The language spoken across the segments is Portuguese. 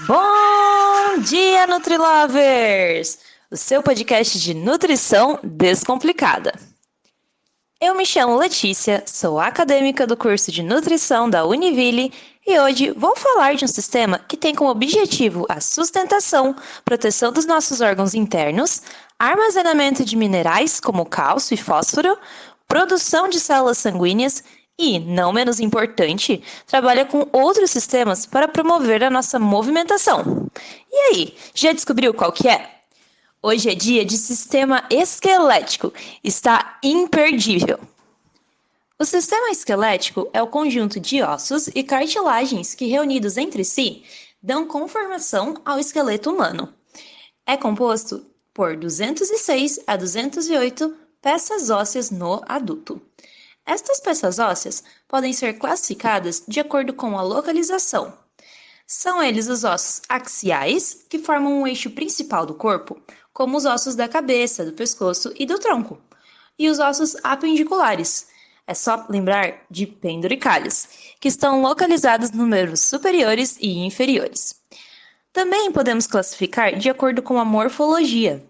Bom dia, Nutrilovers! O seu podcast de nutrição descomplicada. Eu me chamo Letícia, sou acadêmica do curso de nutrição da Univille e hoje vou falar de um sistema que tem como objetivo a sustentação, proteção dos nossos órgãos internos, armazenamento de minerais como cálcio e fósforo, produção de células sanguíneas e, não menos importante, trabalha com outros sistemas para promover a nossa movimentação. E aí, já descobriu qual que é? Hoje é dia de sistema esquelético, está imperdível. O sistema esquelético é o conjunto de ossos e cartilagens que, reunidos entre si, dão conformação ao esqueleto humano. É composto por 206 a 208 peças ósseas no adulto. Estas peças ósseas podem ser classificadas de acordo com a localização. São eles os ossos axiais, que formam o eixo principal do corpo, como os ossos da cabeça, do pescoço e do tronco, e os ossos apendiculares. É só lembrar de penduricalhos, que estão localizados nos membros superiores e inferiores. Também podemos classificar de acordo com a morfologia.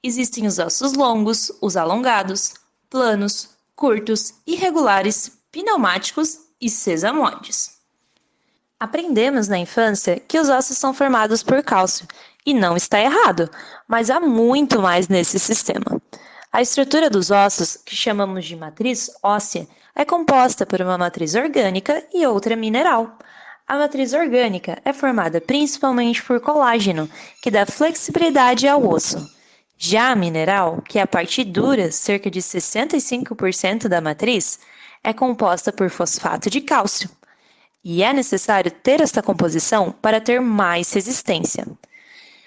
Existem os ossos longos, os alongados, planos, curtos, irregulares, pneumáticos e sesamoides. Aprendemos na infância que os ossos são formados por cálcio, e não está errado, mas há muito mais nesse sistema. A estrutura dos ossos, que chamamos de matriz óssea, é composta por uma matriz orgânica e outra mineral. A matriz orgânica é formada principalmente por colágeno, que dá flexibilidade ao osso. Já a mineral, que é a parte dura, cerca de 65% da matriz, é composta por fosfato de cálcio. E é necessário ter esta composição para ter mais resistência.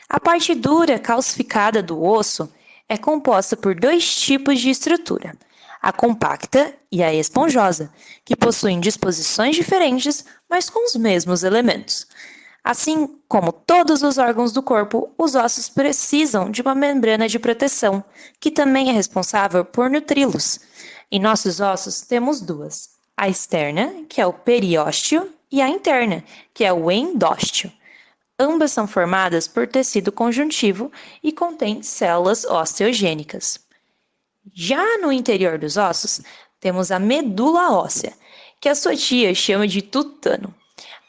A parte dura calcificada do osso é composta por dois tipos de estrutura, a compacta e a esponjosa, que possuem disposições diferentes, mas com os mesmos elementos. Assim como todos os órgãos do corpo, os ossos precisam de uma membrana de proteção, que também é responsável por nutri-los. Em nossos ossos temos duas, a externa, que é o periósteo, e a interna, que é o endósteo. Ambas são formadas por tecido conjuntivo e contêm células osteogênicas. Já no interior dos ossos, temos a medula óssea, que a sua tia chama de tutano.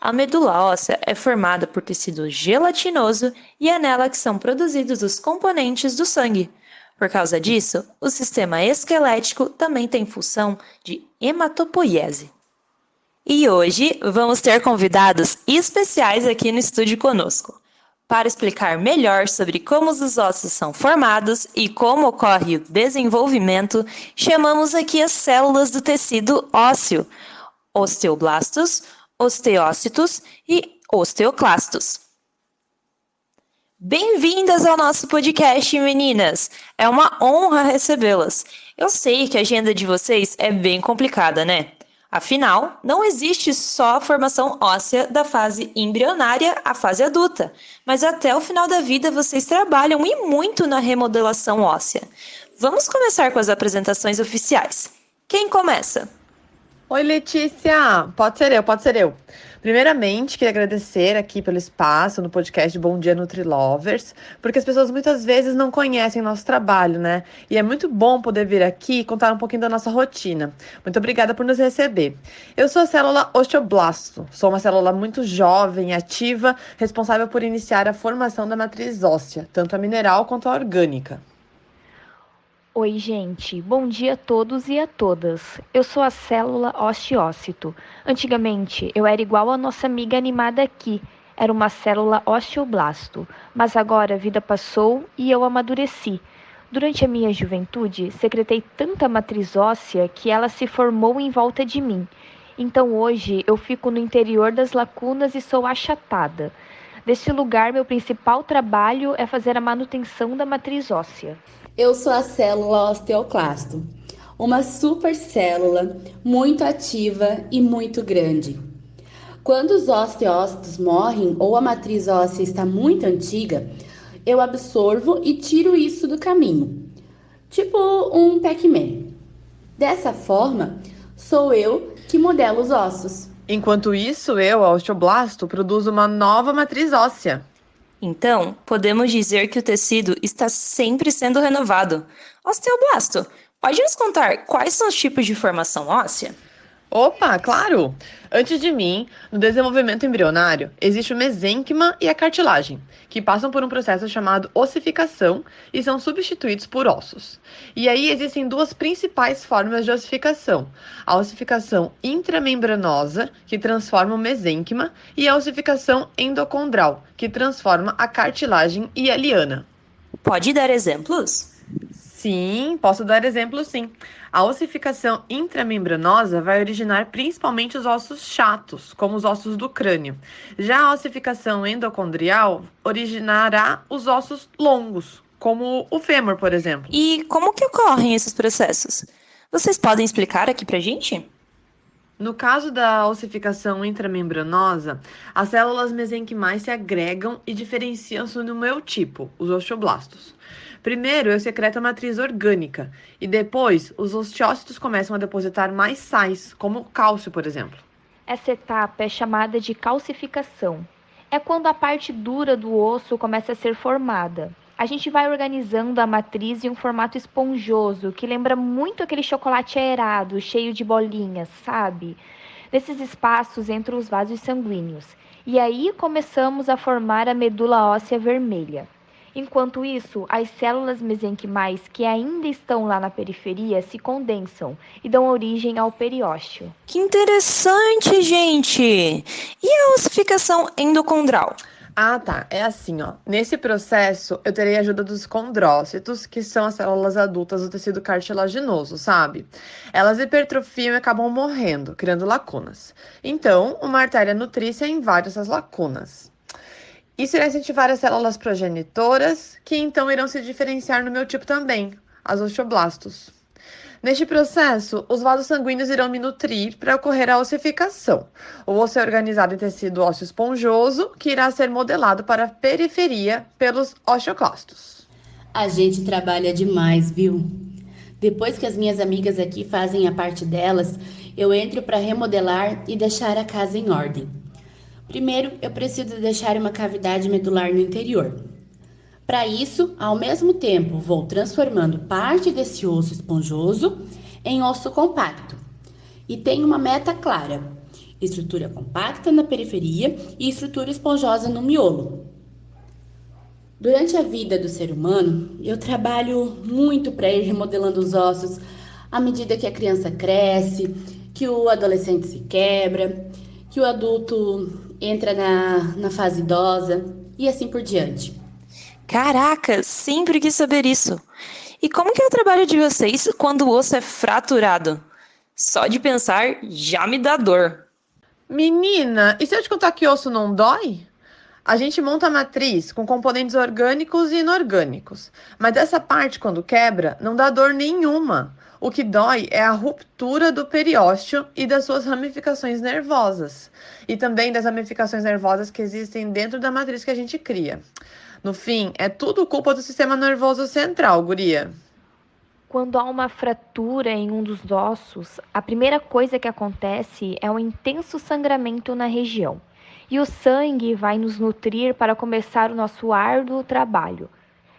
A medula óssea é formada por tecido gelatinoso e é nela que são produzidos os componentes do sangue. Por causa disso, o sistema esquelético também tem função de hematopoiese. E hoje vamos ter convidados especiais aqui no estúdio conosco. Para explicar melhor sobre como os ossos são formados e como ocorre o desenvolvimento, chamamos aqui as células do tecido ósseo, osteoblastos, osteócitos e osteoclastos. Bem-vindas ao nosso podcast, meninas! É uma honra recebê-las. Eu sei que a agenda de vocês é bem complicada, né? Afinal, não existe só a formação óssea da fase embrionária à fase adulta, mas até o final da vida vocês trabalham e muito na remodelação óssea. Vamos começar com as apresentações oficiais. Quem começa? Oi, Letícia! Pode ser eu. Primeiramente, queria agradecer aqui pelo espaço no podcast Bom Dia Nutrilovers, porque as pessoas muitas vezes não conhecem nosso trabalho, né? E é muito bom poder vir aqui e contar um pouquinho da nossa rotina. Muito obrigada por nos receber. Eu sou a célula osteoblasto, sou uma célula muito jovem, ativa, responsável por iniciar a formação da matriz óssea, tanto a mineral quanto a orgânica. Oi, gente. Bom dia a todos e a todas. Eu sou a célula osteócito. Antigamente, eu era igual a nossa amiga animada aqui. Era uma célula osteoblasto. Mas agora a vida passou e eu amadureci. Durante a minha juventude, secretei tanta matriz óssea que ela se formou em volta de mim. Então hoje eu fico no interior das lacunas e sou achatada. Deste lugar, meu principal trabalho é fazer a manutenção da matriz óssea. Eu sou a célula osteoclasto, uma supercélula muito ativa e muito grande. Quando os osteócitos morrem ou a matriz óssea está muito antiga, eu absorvo e tiro isso do caminho, tipo um Pac-Man. Dessa forma, sou eu que modelo os ossos. Enquanto isso, eu, a osteoblasto, produzo uma nova matriz óssea. Então, podemos dizer que o tecido está sempre sendo renovado. Osteoblasto, pode nos contar quais são os tipos de formação óssea? Opa, claro! Antes de mim, no desenvolvimento embrionário, existe o mesênquima e a cartilagem, que passam por um processo chamado ossificação e são substituídos por ossos. E aí existem duas principais formas de ossificação: a ossificação intramembranosa, que transforma o mesênquima, e a ossificação endocondral, que transforma a cartilagem e a liana. Pode dar exemplos? Sim, posso dar exemplos sim. A ossificação intramembranosa vai originar principalmente os ossos chatos, como os ossos do crânio. Já a ossificação endocondrial originará os ossos longos, como o fêmur, por exemplo. E como que ocorrem esses processos? Vocês podem explicar aqui pra gente? No caso da ossificação intramembranosa, as células mesenquimais se agregam e diferenciam-se no meu tipo, os osteoblastos. Primeiro, eu secreto a matriz orgânica e depois os osteócitos começam a depositar mais sais, como o cálcio, por exemplo. Essa etapa é chamada de calcificação. É quando a parte dura do osso começa a ser formada. A gente vai organizando a matriz em um formato esponjoso, que lembra muito aquele chocolate aerado, cheio de bolinhas, sabe? Nesses espaços entram os vasos sanguíneos. E aí começamos a formar a medula óssea vermelha. Enquanto isso, as células mesenquimais que ainda estão lá na periferia se condensam e dão origem ao periósteo. Que interessante, gente! E a ossificação endocondral? Ah, tá. É assim, ó. Nesse processo, eu terei a ajuda dos condrócitos, que são as células adultas do tecido cartilaginoso, sabe? Elas hipertrofiam e acabam morrendo, criando lacunas. Então, uma artéria nutrícia invade essas lacunas. Isso irá incentivar as células progenitoras, que então irão se diferenciar no meu tipo também, as osteoblastos. Neste processo, os vasos sanguíneos irão me nutrir para ocorrer a ossificação. O osso é organizado em tecido ósseo esponjoso, que irá ser modelado para a periferia pelos osteoclastos. A gente trabalha demais, viu? Depois que as minhas amigas aqui fazem a parte delas, eu entro para remodelar e deixar a casa em ordem. Primeiro, eu preciso deixar uma cavidade medular no interior. Para isso, ao mesmo tempo, vou transformando parte desse osso esponjoso em osso compacto. E tenho uma meta clara: estrutura compacta na periferia e estrutura esponjosa no miolo. Durante a vida do ser humano, eu trabalho muito para ir remodelando os ossos à medida que a criança cresce, que o adolescente se quebra, que o adulto entra na fase idosa e assim por diante. Caraca, sempre quis saber isso. E como que é o trabalho de vocês quando o osso é fraturado? Só de pensar já me dá dor. Menina, e se eu te contar que osso não dói? A gente monta a matriz com componentes orgânicos e inorgânicos, mas dessa parte, quando quebra, não dá dor nenhuma. O que dói é a ruptura do periósteo e das suas ramificações nervosas, e também das ramificações nervosas que existem dentro da matriz que a gente cria. No fim, é tudo culpa do sistema nervoso central, guria. Quando há uma fratura em um dos ossos, a primeira coisa que acontece é um intenso sangramento na região. E o sangue vai nos nutrir para começar o nosso árduo trabalho.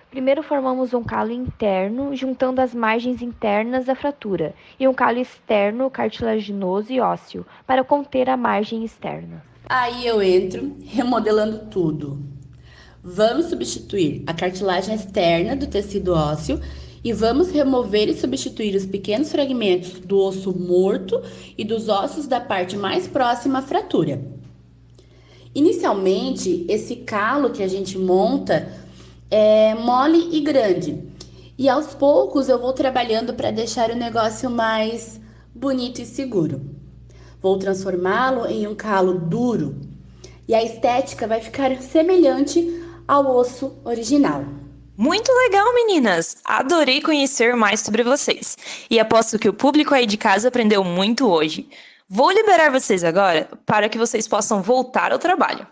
Primeiro formamos um calo interno, juntando as margens internas da fratura, e um calo externo, cartilaginoso e ósseo, para conter a margem externa. Aí eu entro remodelando tudo. Vamos substituir a cartilagem externa do tecido ósseo e vamos remover e substituir os pequenos fragmentos do osso morto e dos ossos da parte mais próxima à fratura. Inicialmente, esse calo que a gente monta é mole e grande. E aos poucos eu vou trabalhando para deixar o negócio mais bonito e seguro. Vou transformá-lo em um calo duro e a estética vai ficar semelhante ao osso original. Muito legal, meninas! Adorei conhecer mais sobre vocês. E aposto que o público aí de casa aprendeu muito hoje. Vou liberar vocês agora para que vocês possam voltar ao trabalho.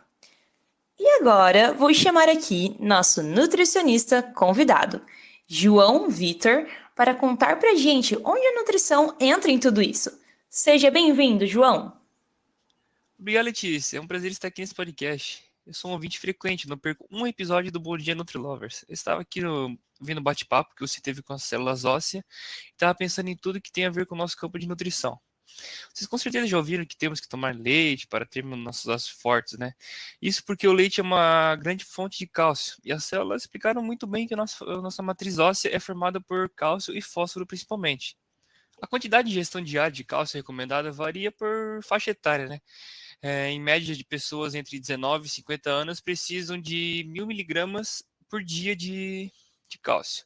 E agora vou chamar aqui nosso nutricionista convidado, João Vitor, para contar pra gente onde a nutrição entra em tudo isso. Seja bem-vindo, João! Obrigado, Letícia. É um prazer estar aqui nesse podcast. Eu sou um ouvinte frequente, não perco um episódio do Bom Dia Nutrilovers. Eu estava aqui ouvindo o bate-papo que você teve com as células ósseas e estava pensando em tudo que tem a ver com o nosso campo de nutrição. Vocês com certeza já ouviram que temos que tomar leite para termos nossos ossos fortes, né? Isso porque o leite é uma grande fonte de cálcio. E as células explicaram muito bem que a nossa matriz óssea é formada por cálcio e fósforo principalmente. A quantidade de ingestão diária de cálcio recomendada varia por faixa etária, né? Em média de pessoas entre 19 e 50 anos precisam de 1.000 miligramas por dia de cálcio,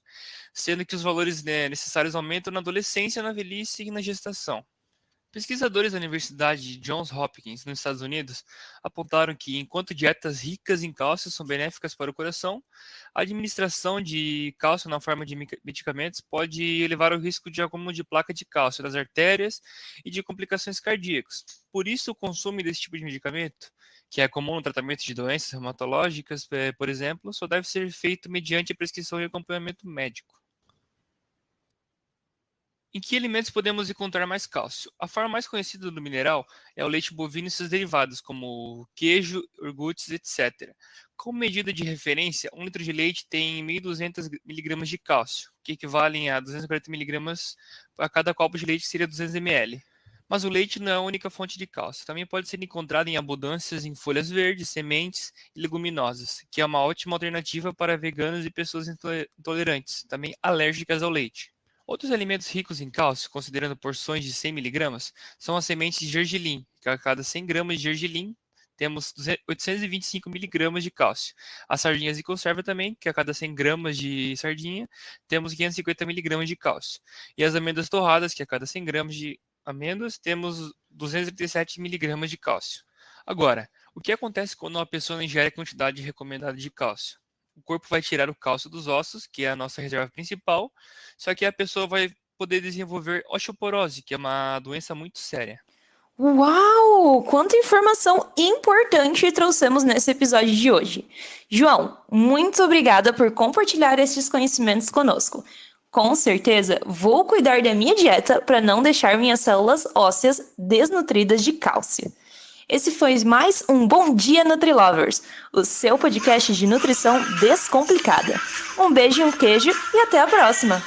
sendo que os valores, né, necessários aumentam na adolescência, na velhice e na gestação. Pesquisadores da Universidade de Johns Hopkins, nos Estados Unidos, apontaram que, enquanto dietas ricas em cálcio são benéficas para o coração, a administração de cálcio na forma de medicamentos pode elevar o risco de acúmulo de placa de cálcio nas artérias e de complicações cardíacas. Por isso, o consumo desse tipo de medicamento, que é comum no tratamento de doenças reumatológicas, por exemplo, só deve ser feito mediante a prescrição e acompanhamento médico. Em que alimentos podemos encontrar mais cálcio? A forma mais conhecida do mineral é o leite bovino e seus derivados, como queijo, iogurtes, etc. Como medida de referência, 1 litro de leite tem 1.200 miligramas de cálcio, que equivalem a 240 miligramas a cada copo de leite, que seria 200 ml. Mas o leite não é a única fonte de cálcio. Também pode ser encontrado em abundâncias em folhas verdes, sementes e leguminosas, que é uma ótima alternativa para veganos e pessoas intolerantes, também alérgicas ao leite. Outros alimentos ricos em cálcio, considerando porções de 100 miligramas, são as sementes de gergelim, que a cada 100 gramas de gergelim temos 825 miligramas de cálcio. As sardinhas de conserva também, que a cada 100 gramas de sardinha temos 550 miligramas de cálcio. E as amêndoas torradas, que a cada 100 gramas de amêndoas temos 237 miligramas de cálcio. Agora, o que acontece quando uma pessoa não ingere a quantidade recomendada de cálcio? O corpo vai tirar o cálcio dos ossos, que é a nossa reserva principal, só que a pessoa vai poder desenvolver osteoporose, que é uma doença muito séria. Uau! Quanta informação importante trouxemos nesse episódio de hoje. João, muito obrigada por compartilhar esses conhecimentos conosco. Com certeza, vou cuidar da minha dieta para não deixar minhas células ósseas desnutridas de cálcio. Esse foi mais um Bom Dia Nutrilovers, o seu podcast de nutrição descomplicada. Um beijo e um queijo e até a próxima!